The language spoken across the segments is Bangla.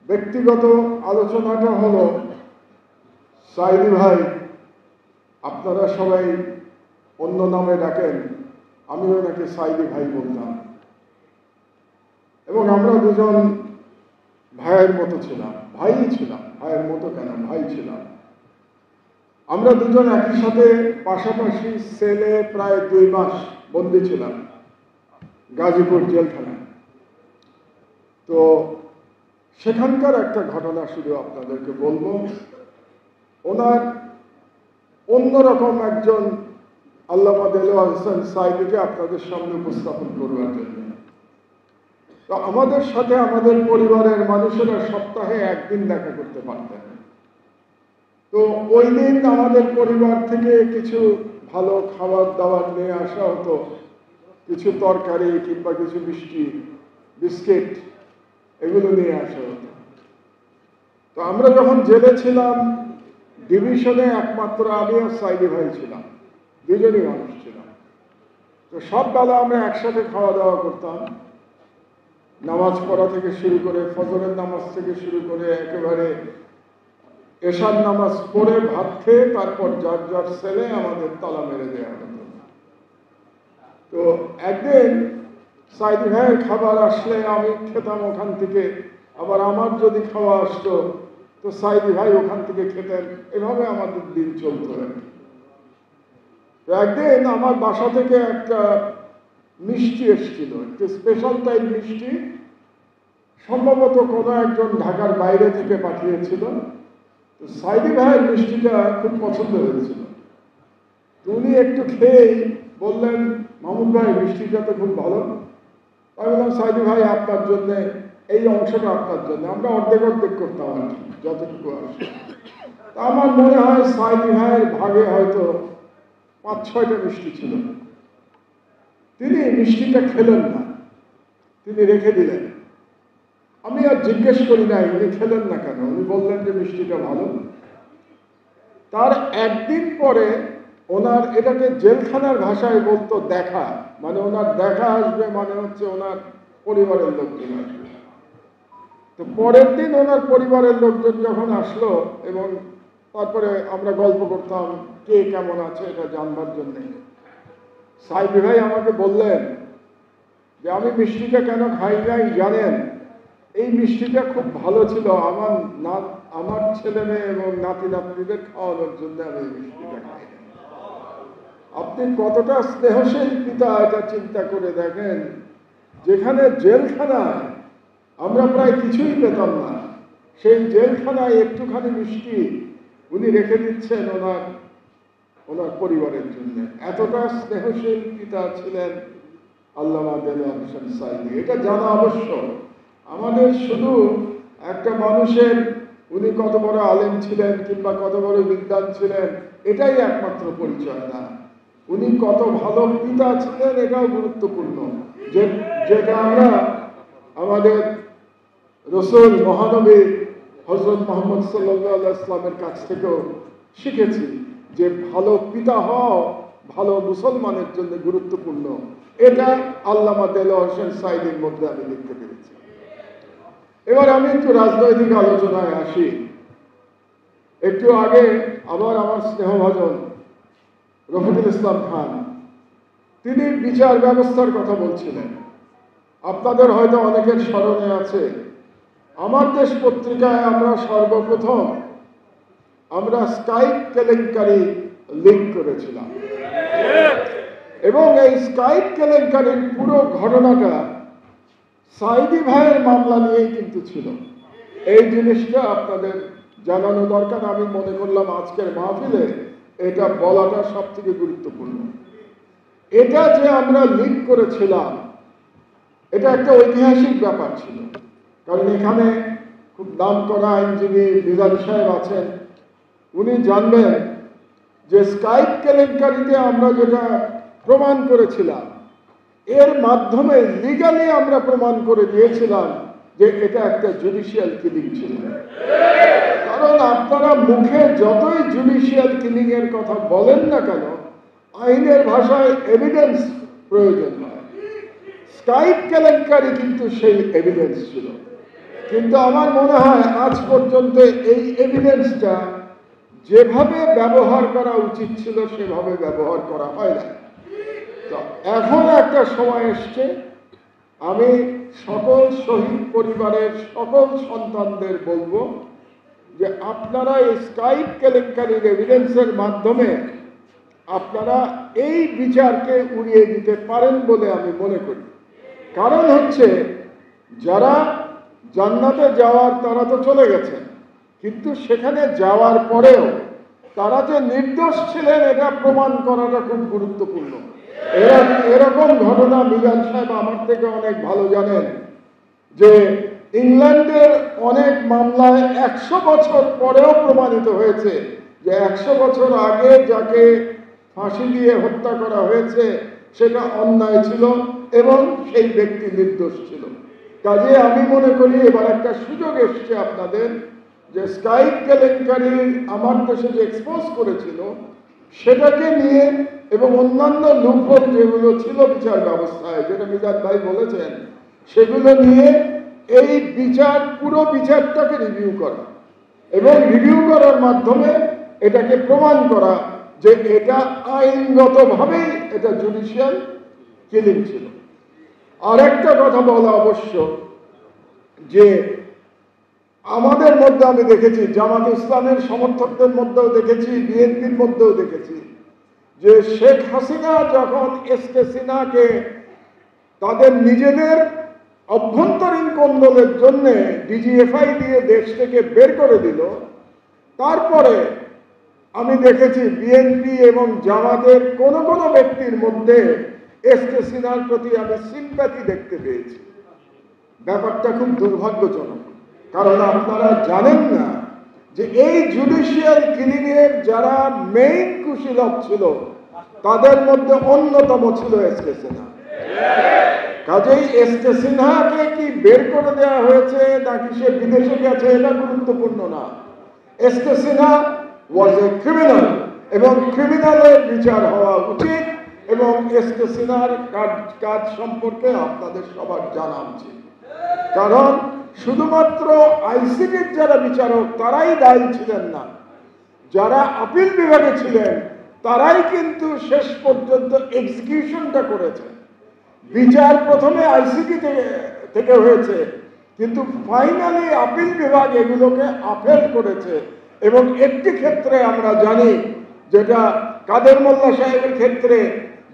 ব্যক্তিগত আলোচনাটা হলো, সাইদি ভাই আপনারা সবাই অন্য নামে ডাকেন, আমিও ওনাকে সাইদি ভাই বলতাম, এবং আমরা দুজন ভাইয়ের মতো ছিলাম, ভাইই ছিলাম, ভাইয়ের মতো কেন, ভাই ছিলাম। আমরা দুজন একই সাথে পাশাপাশি সেলে প্রায় 2 মাস বন্দী ছিলাম গাজীপুর জেলখানায়। তো সেখানকার একটা ঘটনা শুধু আপনাদেরকে বলবো, ওনার অন্যরকম একজন আল্লামা দেলোয়ার হোসেন সাইদিকে আপনাদের সামনে উপস্থাপন করবার জন্য। তো আমাদের সাথে আমাদের পরিবারের মানুষেরা সপ্তাহে একদিন দেখা করতে পারতেন। তো ওই দিন আমাদের পরিবার থেকে কিছু ভালো খাবার দাবার নিয়ে আসা হতো, কিছু তরকারি কিংবা কিছু মিষ্টি, বিস্কিট, এগুলো নিয়ে আসা হতো। তো আমরা যখন জেলে ছিলাম, ডিভিশনে একমাত্র আমি আর সাইদি ভাই ছিলাম, দুজনই মানুষ ছিলাম। তো সব বেলা আমরা একসাথে খাওয়া দাওয়া করতাম, নামাজ পড়া থেকে শুরু করে, ফজরের নামাজ থেকে শুরু করে একেবারে এশার নামাজ পড়ে ভাত খেয়ে তারপর যার যার ছেলে আমাদের তালা মেরে দেওয়া হতো। তো একদিন সাইদি ভাইয়ের খাবার আসলে আমি খেতাম ওখান থেকে, আবার আমার যদি খাওয়া আসতো তো সাইদি ভাই ওখান থেকে খেতেন, এভাবে আমাদের দিন চলত। একদিন আমার বাসা থেকে একটা মিষ্টি এসেছিল, একটা স্পেশাল টাইপ মিষ্টি, সম্ভবত কোনো একজন ঢাকার বাইরে থেকে পাঠিয়েছিল। তো সাইদি ভাইয়ের মিষ্টিটা খুব পছন্দ হয়েছিল। উনি একটু খেয়েই বললেন, মামুন ভাই মিষ্টিটা তো খুব ভালো। আমি বললাম, সাইদি ভাই আপনার জন্য, এই অংশটা আপনার জন্য। আমরা অর্ধেক অর্ধেক করতাম আর কি, যতটুকু আসে। তা আমার মনে হয় সাইদি ভাইয়ের ভাগে হয়তো 5-6টা মিষ্টি ছিল। তিনি মিষ্টিটা খেলেন না, তিনি রেখে দিলেন। আমি আর জিজ্ঞেস করি নাই উনি খেলেন না কেন, উনি বললেন যে মিষ্টিটা ভালো। তার একদিন পরে ওনার, এটাকে জেলখানার ভাষায় বলতো দেখা, মানে ওনার দেখা আসবে, মানে হচ্ছে ওনার পরিবারের লোকজন আসবে। তো পরের দিন ওনার পরিবারের লোকজন যখন আসলো, এবং তারপরে আমরা গল্প করতাম কে কেমন আছে এটা জানবার জন্যে, সাইদি ভাই আমাকে বললেন যে আমি মিষ্টিটা কেন খাই নাই জানেন, এই মিষ্টিটা খুব ভালো ছিল, আমার ছেলে মেয়ে এবং নাতি নাতনিদের খাওয়ানোর জন্য আমি এই মিষ্টিটা খাই। আপনি কতটা স্নেহশীল পিতা এটা চিন্তা করে দেখেন, যেখানে জেলখানায় আমরা প্রায় কিছুই পেতাম না, সেই জেলখানায় একটুখানি মিষ্টি উনি রেখে দিচ্ছেন ওনার পরিবারের জন্য। এতটা স্নেহশীল পিতা ছিলেন আল্লামা দেলোয়ার হোসেন সাইদি। এটা জানা আবশ্যক। আমাদের শুধু একটা মানুষের উনি কত বড় আলেম ছিলেন কিংবা কত বড় বিদ্বান ছিলেন এটাই একমাত্র পরিচয় না, উনি কত ভালো পিতা ছিলেন এটাও গুরুত্বপূর্ণ, যেটা আমরা আমাদের রসুল মহানবী হযরত মুহাম্মদ সাল্লাল্লাহু আলাইহি ওয়াসাল্লামের কাছ থেকেও শিখেছি, যে ভালো পিতা হওয়া ভালো মুসলমানের জন্য গুরুত্বপূর্ণ। এটা আল্লামা দেলোয়ার হোসেন সাইদির মধ্যে আমি দেখতে পেরেছি। এবার আমি একটু রাজনৈতিক আলোচনায় আসি। একটু আগে আবার আমার স্নেহভাজন রফিকুল ইসলাম খান, তিনি বিচার ব্যবস্থার কথা বলছিলেন। আপনাদের হয়তো অনেকের স্মরণে আছে, আমার দেশ পত্রিকায় আমরা সর্বপ্রথম স্কাইপ কেলেঙ্কারি লিঙ্ক করেছিলাম, এবং এই স্কাইপ কেলেঙ্কারির পুরো ঘটনাটা সাইদি ভাইয়ের মামলা নিয়েই কিন্তু ছিল। এই জিনিসটা আপনাদের জানানো দরকার। আমি মনে করলাম আজকের মাহফিলে এটা বলাটা সব থেকে গুরুত্বপূর্ণ। এটা যে আমরা লিঙ্ক করেছিলাম এটা একটা ঐতিহাসিক ব্যাপার ছিল, কারণ এখানে খুব নাম করা আইনজীবী মিজান সাহেব আছেন, উনি জানবেন যে স্কাইপ কেলেঙ্কারিতে আমরা যেটা প্রমাণ করেছিলাম এর মাধ্যমে লিগালি আমরা প্রমাণ করে দিয়েছিলাম যে এটা একটা জুডিশিয়াল কিলিং ছিল। কারণ আপনারা মুখে যতই জুডিশিয়াল কিলিং এর কথা বলেন না কেন, আইনের ভাষায় এভিডেন্স প্রয়োজন হয়। স্কাইপ কেলেঙ্কারি কিন্তু সেই এভিডেন্স ছিল। কিন্তু আমার মনে হয় আজ পর্যন্ত এই এভিডেন্সটা যেভাবে ব্যবহার করা উচিত ছিল সেভাবে ব্যবহার করা হয় না। তো এখন একটা সময় এসছে, আমি সকল শহীদ পরিবারের সকল সন্তানদের বলবো যে আপনারা এই স্কাইপ কেলেঙ্কারির এভিডেন্সের মাধ্যমে আপনারা এই বিচারকে উড়িয়ে দিতে পারেন বলে আমি মনে করি। কারণ হচ্ছে যারা জান্নাতে যাওয়ার তারা তো চলে গেছেন, কিন্তু সেখানে যাওয়ার পরেও তারা যে নির্দোষ ছিলেন এটা প্রমাণ করাটা খুব গুরুত্বপূর্ণ। এরকম ঘটনা মিজান সাহেব আমার থেকে অনেক ভালো জানেন যে ইংল্যান্ডের অনেক মামলায় 100 বছর পরেও প্রমাণিত হয়েছে যে 100 বছর আগে যাকে ফাঁসি দিয়ে হত্যা করা হয়েছে সেটা অন্যায় ছিল এবং সেই ব্যক্তি নির্দোষ ছিল। কাজে আমি মনে করি এবার একটা সুযোগ এসছে আপনাদের যে স্কাইপ কেলেঙ্কারি আমার দেশে যে এক্সপোজ করেছিল সেটাকে নিয়ে এবং অন্যান্য লুপহোল যেগুলো ছিল বিচার ব্যবস্থায়, যেটা মিজান ভাই বলেছেন, সেগুলো নিয়ে এই বিচার পুরো বিচারটাকে রিভিউ করা এবং রিভিউ করার মাধ্যমে এটাকে প্রমাণ করা যে এটা আইনগতভাবেই এটা জুডিশিয়াল কিলিং ছিল। আর একটা কথা বলা অবশ্য যে আমাদের মধ্যে আমি দেখেছি, জামাত ইসলামের সমর্থকদের মধ্যেও দেখেছি, বিএনপির মধ্যেও দেখেছি যে শেখ হাসিনা যখন এসকে সিনহাকে তাদের নিজেদের অভ্যন্তরীণ কোন্দলের জন্য ডিজিএফআই দিয়ে দেশ থেকে বের করে দিল, তারপরে আমি দেখেছি বিএনপি এবং জামাতের কোনো কোনো ব্যক্তির মধ্যে এসকে সিনহার প্রতি আমি সিম্প্যাথি দেখতে পেয়েছি। ব্যাপারটা খুব দুর্ভাগ্যজনক, কারণ আপনারা জানেন না যে এই জুডিশিয়াল কিলিংয়ের যারা মেইন কুশীলব ছিল তাদের মধ্যে অন্যতম ছিল এসকে সিনহা। কাজেই এসকে সিনহাকে কি বের করে দেওয়া হয়েছে নাকি সে বিদেশে গেছে এটা গুরুত্বপূর্ণ না। SK Sinha was a criminal এবং ক্রিমিনালের বিচার হওয়া উচিত এবং এসকে সিনহার কাজ সম্পর্কে আপনাদের সবার জানা উচিত। কারণ শুধুমাত্র আইসিটির যারা বিচারক তারাই দায়ী ছিলেন না, যারা আপিল বিভাগে ছিলেন তারাই কিন্তু শেষ পর্যন্ত এক্সিকিউশনটা করেছে। বিচার প্রথমে আইসিটি থেকে হয়েছে, কিন্তু ফাইনালি আপিল বিভাগ এগুলোকে আপেল করেছে। এবং একটি ক্ষেত্রে আমরা জানি, যেটা কাদের মোল্লা সাহেবের ক্ষেত্রে,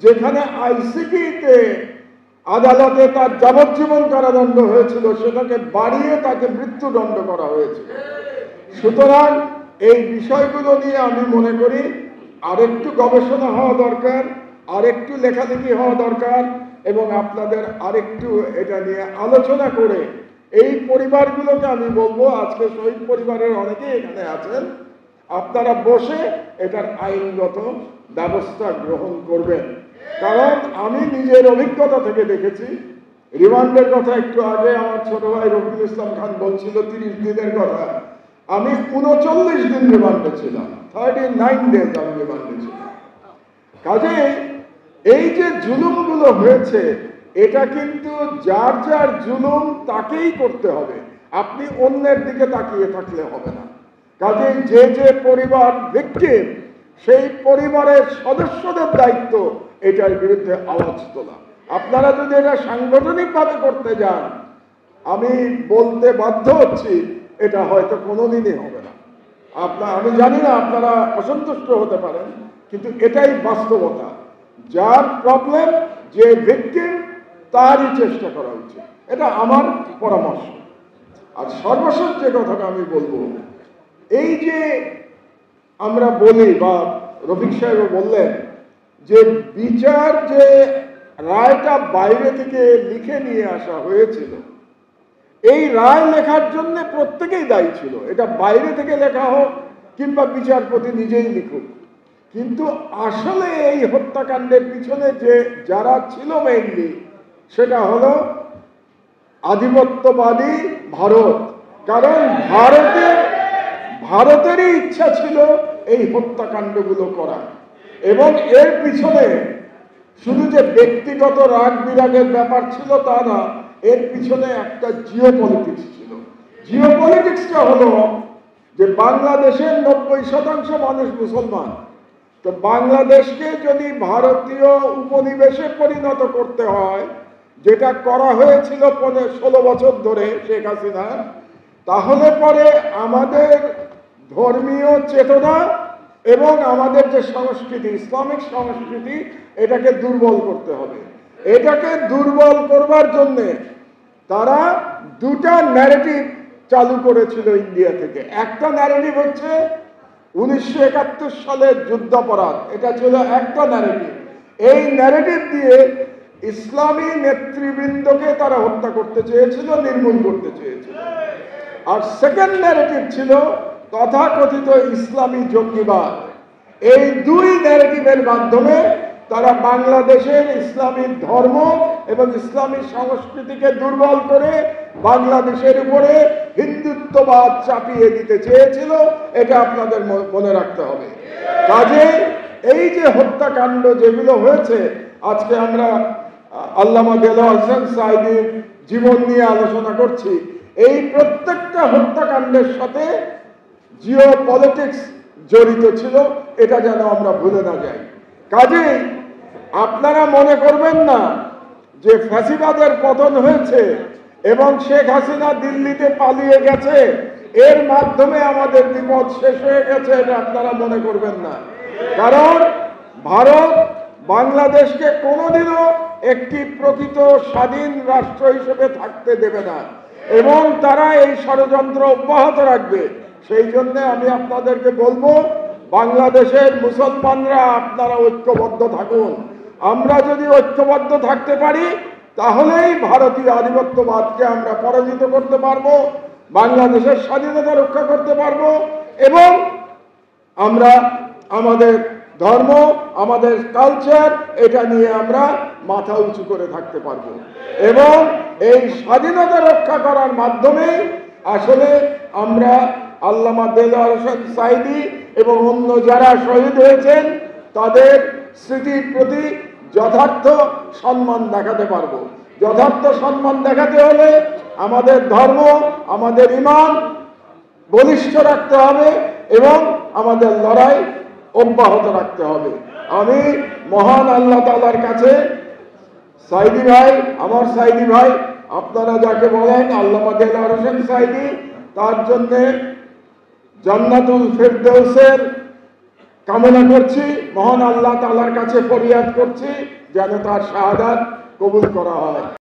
যেখানে আইসিটিতে আদালতে তার যাবজ্জীবন কারাদণ্ড হয়েছিল সেটাকে বাড়িয়ে তাকে মৃত্যুদণ্ড করা হয়েছে। সুতরাং এই বিষয়গুলো নিয়ে আমি মনে করি আরেকটু গবেষণা হওয়া দরকার, আরেকটু লেখালেখি হওয়া দরকার এবং আপনাদের আরেকটু এটা নিয়ে আলোচনা করে এই পরিবারগুলোকে আমি বলবো, আজকে শহীদ পরিবারের অনেকেই এখানে আছেন, আপনারা বসে এটার আইনগত ব্যবস্থা গ্রহণ করবেন। কারণ আমি নিজের অভিজ্ঞতা থেকে দেখেছি, রিমান্ডের কথা একটু আগে আমার ছোট ভাই রফিকুল ইসলাম খান বলছিল 30 দিনের কথা, আমি 39 দিন রিমান্ডে ছিলাম, 39 ডেজ আমি রিমান্ডে ছিলাম। কাজে এই যে জুলুমগুলো হয়েছে এটা কিন্তু যার যার জুলুম তাকেই করতে হবে, আপনি অন্যের দিকে তাকিয়ে থাকলে হবে না। কাজে যে যে পরিবার ভিকটিম সেই পরিবারের সদস্যদের দায়িত্ব এটার বিরুদ্ধে আওয়াজ তোলা। আপনারা যদি এটা সাংগঠনিকভাবে করতে যান, আমি বলতে বাধ্য হচ্ছি এটা হয়তো কোনোদিনই হবে না। আমি জানি না আপনারা অসন্তুষ্ট হতে পারেন, কিন্তু এটাই বাস্তবতা। যার প্রবলেম, যে ভিকটিম, তারই চেষ্টা করা উচিত, এটা আমার পরামর্শ। আর সর্বশেষ যে কথাটা আমি বলবো, এই যে আমরা বলি বা রফিক সাহেব বললেন যে বিচার যে রায়টা বাইরে থেকে লিখে নিয়ে আসা হয়েছিল, এই রায় লেখার জন্য প্রত্যেকেই দায়ী ছিল, এটা বাইরে থেকে লেখা হোক কিংবা বিচারপতি নিজেই লিখুক। কিন্তু আসলে এই হত্যাকাণ্ডের পিছনে যে যারা ছিল মেইনলি, সেটা হলো আধিপত্যবাদী ভারত। কারণ ভারতেরই ইচ্ছা ছিল এই হত্যাকাণ্ডগুলো করা, এবং এর পিছনে শুধু যে ব্যক্তিগত রাগ বিরাগের ব্যাপার ছিল তা না, এর পিছনে একটা জিওপলিটিক্স ছিল। জিওপলিটিক্সটা হলো যে বাংলাদেশের 90% মানুষ মুসলমান। তো বাংলাদেশকে যদি ভারতীয় উপনিবেশে পরিণত করতে হয়, যেটা করা হয়েছিল 16 বছর ধরে শেখ হাসিনা, তাহলে পরে আমাদের ধর্মীয় চেতনা এবং আমাদের যে সংস্কৃতি, ইসলামিক সংস্কৃতি, এটাকে দুর্বল করতে হবে। এটাকে দুর্বল করবার জন্যে তারা দুটা ন্যারেটিভ চালু করেছিল ইন্ডিয়া থেকে। একটা ন্যারেটিভ হচ্ছে 1971 সালের যুদ্ধাপরাধ, এটা ছিল একটা ন্যারেটিভ। এই ন্যারেটিভ দিয়ে ইসলামী নেতৃবৃন্দকে তারা হত্যা করতে চেয়েছিল, নির্মূল করতে চেয়েছিল। আর সেকেন্ড ন্যারেটিভ ছিল তথাকথিত ইসলামী জঙ্গিবাদ। এই দুই ন্যারেটিভের মাধ্যমে তারা বাংলাদেশের ইসলামী ধর্ম এবং ইসলামী সংস্কৃতিকে দুর্বল করে বাংলাদেশের উপরে হিন্দুত্ববাদ চাপিয়ে দিতে চেয়েছিল। এটা আপনাদের মনে রাখতে হবে। কাজে এই যে হত্যাকাণ্ড যেগুলো হয়েছে, আজকে আমরা আল্লামা দেলোয়ার হোসেন সাঈদীর জীবন নিয়ে আলোচনা করছি, এই প্রত্যেকটা হত্যাকাণ্ডের সাথে জিওপলিটিক্স জড়িত ছিল, এটা যেন আমরা ভুলে না যাই। কাজেই আপনারা মনে করবেন না যে ফ্যাসিবাদের পতন হয়েছে এবং শেখ হাসিনা দিল্লিতে পালিয়ে গেছে, এর মাধ্যমে আমাদের বিপদ শেষ হয়ে গেছে, এটা আপনারা মনে করবেন না। কারণ ভারত বাংলাদেশকে কোনোদিনও একটি প্রকৃত স্বাধীন রাষ্ট্র হিসেবে থাকতে দেবে না এবং তারা এই ষড়যন্ত্র অব্যাহত রাখবে। সেই জন্য আমি আপনাদেরকে বলবো, বাংলাদেশের মুসলমানরা আপনারা ঐক্যবদ্ধ থাকুন। আমরা যদি ঐক্যবদ্ধ থাকতে পারি তাহলেই ভারতীয় আধিপত্যবাদকে আমরা পরাজিত করতে পারবো, বাংলাদেশের স্বাধীনতা রক্ষা করতে পারবো এবং আমরা আমাদের ধর্ম, আমাদের কালচার, এটা নিয়ে আমরা মাথা উঁচু করে থাকতে পারবো। এবং এই স্বাধীনতা রক্ষা করার মাধ্যমে আসলে আমরা আল্লামা দেলোয়ার হোসেন সাঈদী এবং অন্য যারা শহীদ হয়েছেন তাদের স্মৃতির প্রতি যথার্থ সম্মান দেখাতে পারবো। যথার্থ সম্মান দেখাতে হলে আমাদের ধর্ম, আমাদের ঈমান বলিষ্ঠ রাখতে হবে এবং আমাদের লড়াই অব্যাহত রাখতে হবে। আমি মহান আল্লাহ তাআলার কাছে সাঈদী ভাই, আমার সাঈদী ভাই, আপনারা যাকে বলেন আল্লামা দেলোয়ার হোসেন সাঈদী, তার জন্য জান্নাতুল ফেরদৌসের কামনা করছি। মহান আল্লাহ তাআলার কাছে ফরিয়াদ করছি যেন তার শাহাদাত কবুল করা হয়।